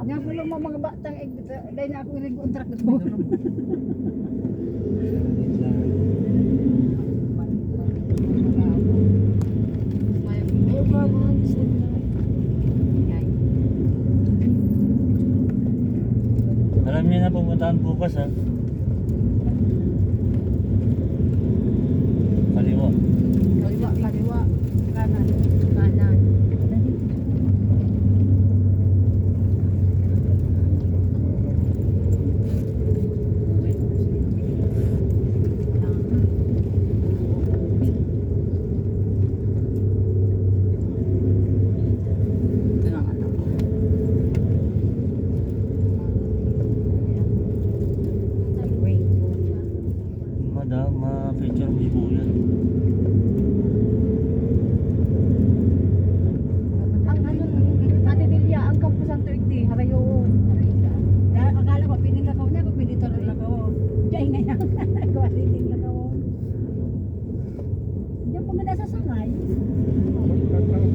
Nga po lang mga batang egg dito. Dahil na ako ilig kontrak dito. Ayaw ba mga gusto nila? Alam niyo na pupuntahan bukas ha. Kaliwa. Kaliwa, kaliwa. Kanan. Kanan. Madam, ma-feature mo yung bulan. Ang ano, Ate Delia, ang Campo Santo Igdi, harayo. Akala ko, pinilakaw niya, kung pinito rin lakaw. Diyan nga yan. Kung ating lakaw. Diyan po nga sa sangay. Tagal-tago.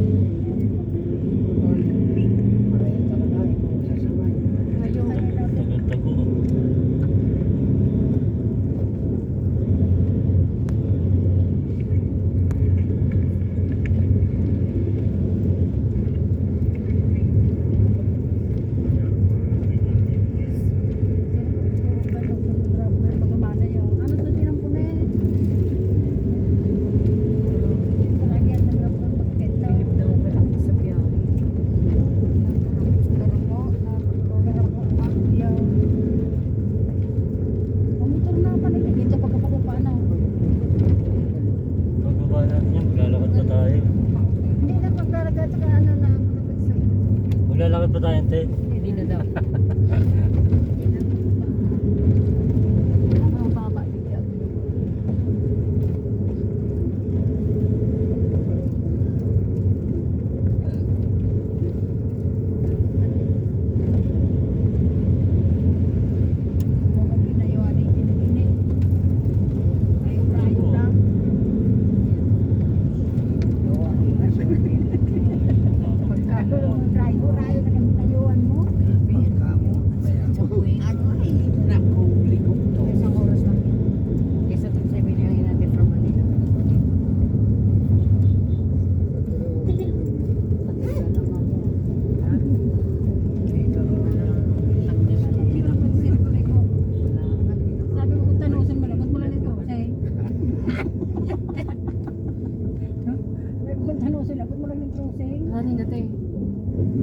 Pagbaba natin yan, maglalakad pa tayo. Hindi na maglalagay sa ano na. Maglalakad pa tayo, te. Hindi na daw. Ang baba dito.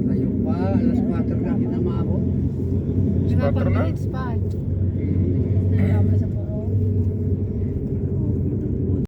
Layo pa, alas 4 na kinamabot. 4 na? It's 5.